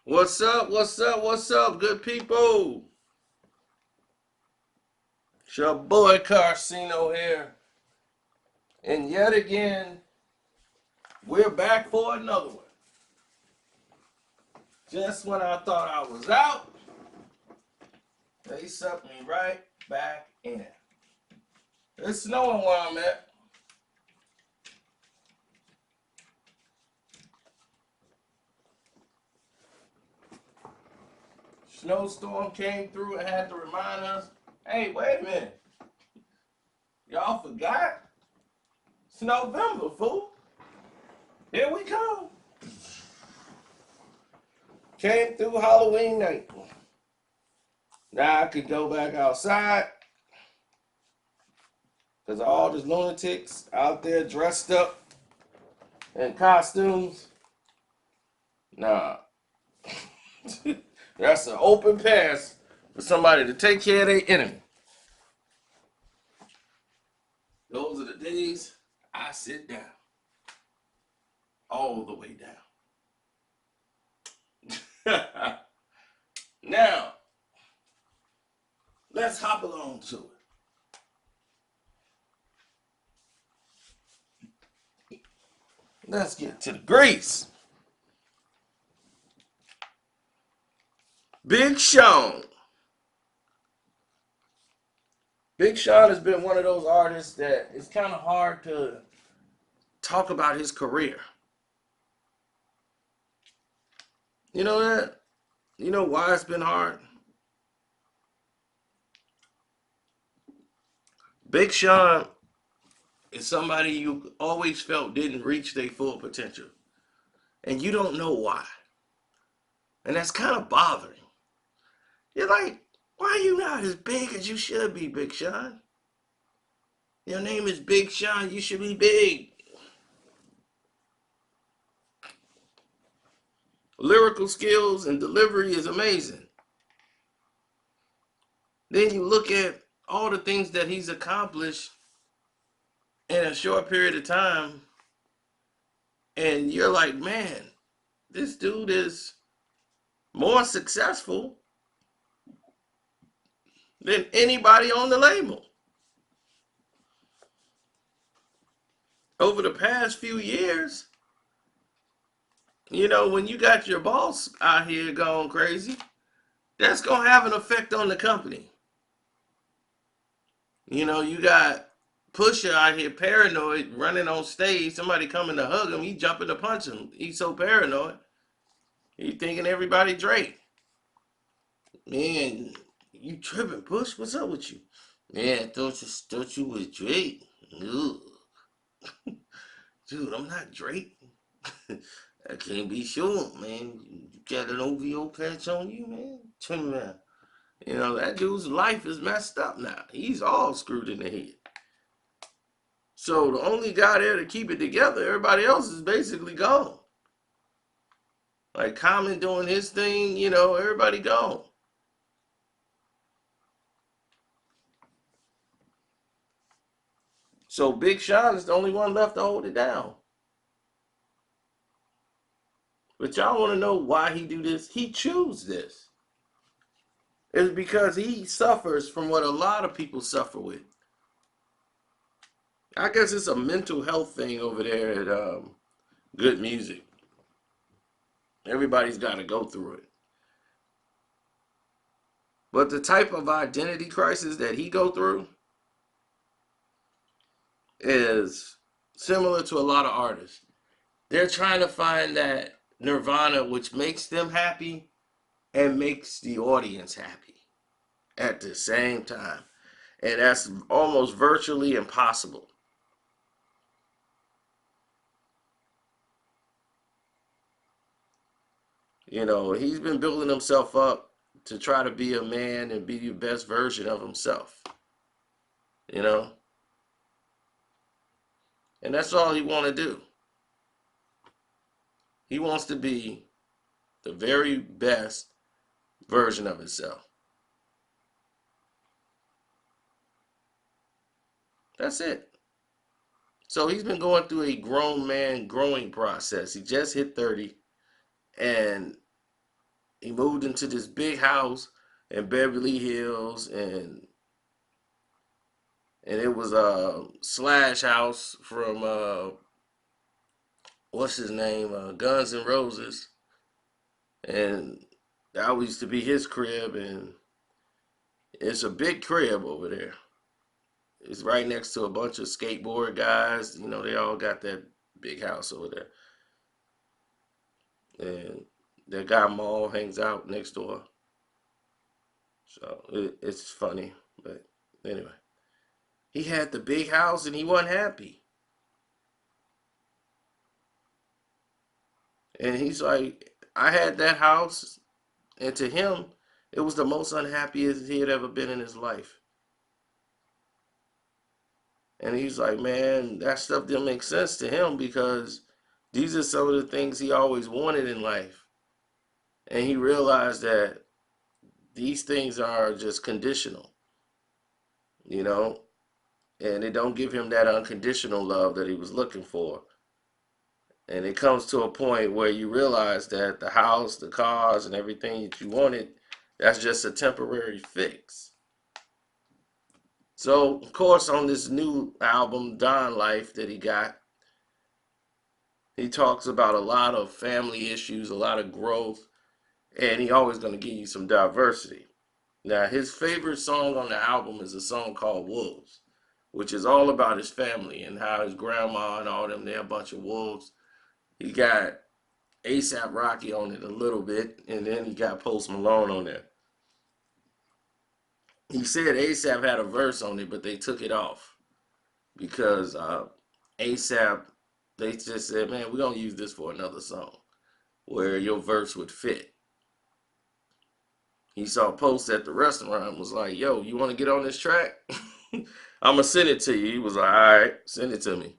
What's up? What's up? What's up, good people? It's your boy Carcino here. And yet again, we're back for another one. Just when I thought I was out, they sucked me right back in. It's snowing where I'm at. Snowstorm came through and had to remind us, hey, wait a minute. Y'all forgot? It's November, fool. Here we come. Came through Halloween night. Now I could go back outside because all these lunatics out there dressed up in costumes. Nah. That's an open pass for somebody to take care of their enemy. Those are the days I sit down. All the way down. Now, let's hop along to it. Let's get to the grease. Big Sean. Big Sean has been one of those artists that it's kind of hard to talk about his career. You know that? You know why it's been hard? Big Sean is somebody you always felt didn't reach their full potential. And you don't know why. And that's kind of bothering. You're like, why are you not as big as you should be, Big Sean? Your name is Big Sean. You should be big. Lyrical skills and delivery is amazing. Then you look at all the things that he's accomplished in a short period of time, and you're like, man, this dude is more successful than anybody on the label. Over the past few years, when you got your boss out here going crazy, that's going to have an effect on the company. You got Pusha out here paranoid, running on stage. Somebody coming to hug him, he jumping to punch him. He's so paranoid. He thinking everybody Drake. Man, you tripping, Push? What's up with you? Man, I thought you was Drake. Ugh. Dude, I'm not Drake. I can't be sure, man. You got an OVO patch on you, man? Turn around. That dude's life is messed up now. He's all screwed in the head. So the only guy there to keep it together, everybody else is basically gone. Like Common doing his thing, everybody gone. So Big Sean is the only one left to hold it down. But y'all want to know why he do this? He choose this. It's because he suffers from what a lot of people suffer with. I guess it's a mental health thing over there at Good Music. Everybody's got to go through it. But the type of identity crisis that he go through is similar to a lot of artists. They're trying to find that nirvana which makes them happy and makes the audience happy at the same time. And that's almost virtually impossible. He's been building himself up to try to be a man and be the best version of himself. You know? And that's all he want to do. He wants to be the very best version of himself. That's it. So he's been going through a grown man growing process. He just hit 30, and he moved into this big house in Beverly Hills, and it was a Slash house from what's his name, Guns N' Roses, and that used to be his crib, and it's a big crib over there. It's right next to a bunch of skateboard guys. You know, they all got that big house over there, and that guy Maul hangs out next door. So it's funny, but anyway, he had the big house and he wasn't happy. And he's like, I had that house, and to him, it was the most unhappiest he had ever been in his life. And he's like, man, that stuff didn't make sense to him because these are some of the things he always wanted in life. And he realized that these things are just conditional, you know, and they don't give him that unconditional love that he was looking for. And it comes to a point where you realize that the house, the cars, and everything that you wanted, that's just a temporary fix. So, of course, on this new album, Don Life, that he got, he talks about a lot of family issues, a lot of growth, and he always going to give you some diversity. Now, his favorite song on the album is a song called Wolves, which is all about his family and how his grandma and all them, they're a bunch of wolves. He got ASAP Rocky on it a little bit, and then he got Post Malone on there. He said ASAP had a verse on it, but they took it off because ASAP, they just said, man, we're going to use this for another song where your verse would fit. He saw Post at the restaurant and was like, yo, you want to get on this track? I'm going to send it to you. He was like, all right, send it to me.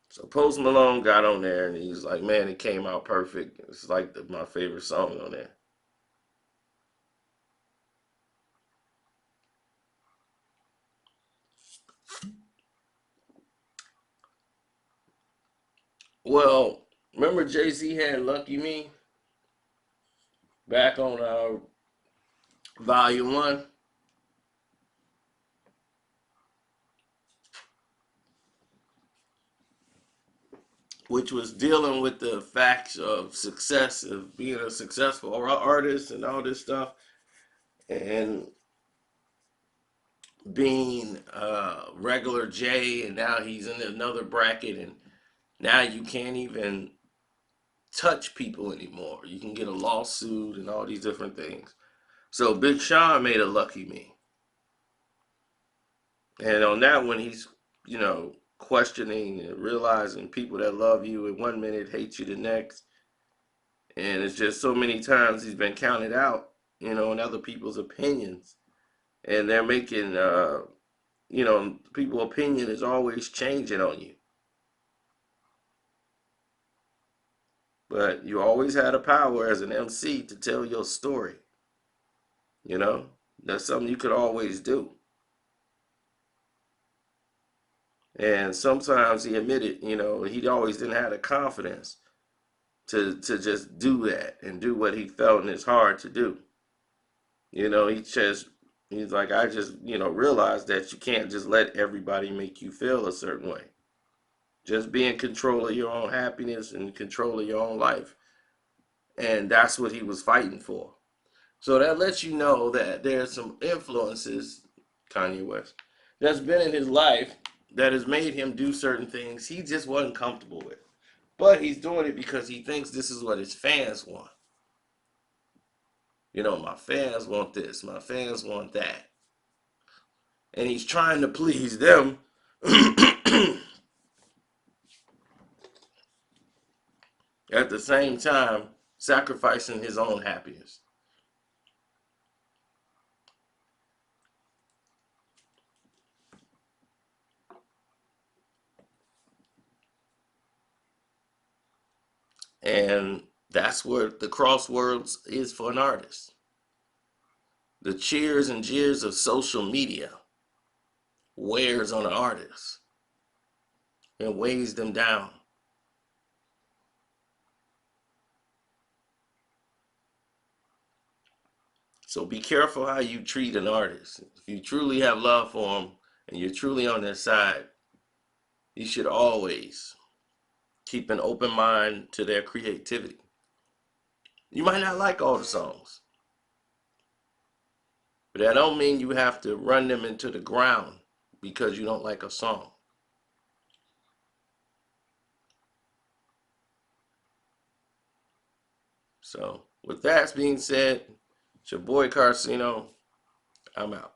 So Post Malone got on there and he was like, man, it came out perfect. It's like my favorite song on there. Well, remember JayZ had Lucky Me back on Volume 1, which was dealing with the facts of success, of being a successful artist and all this stuff, and being regular Jay, and now he's in another bracket, and now you can't even touch people anymore. You can get a lawsuit and all these different things. So Big Sean made a Lucky Me. And on that one, he's, questioning and realizing people that love you in 1 minute hate you the next. And it's just so many times he's been counted out, in other people's opinions. And they're making, people's opinion is always changing on you. But you always had a power as an MC to tell your story. You know, that's something you could always do. And sometimes he admitted, he always didn't have the confidence to just do that and do what he felt in his heart to do. He's like, I just, realized that you can't just let everybody make you feel a certain way. Just be in control of your own happiness and control of your own life. And that's what he was fighting for. So that lets you know that there's some influences, Kanye West, that's been in his life that has made him do certain things he just wasn't comfortable with. But he's doing it because he thinks this is what his fans want. My fans want this, my fans want that. And he's trying to please them at the same time sacrificing his own happiness. And that's where the crosswords is for an artist. The cheers and jeers of social media wears on an artist and weighs them down. So be careful how you treat an artist. If you truly have love for them and you're truly on their side, you should always keep an open mind to their creativity. You might not like all the songs, but that don't mean you have to run them into the ground because you don't like a song. So with that being said, it's your boy Carcino. I'm out.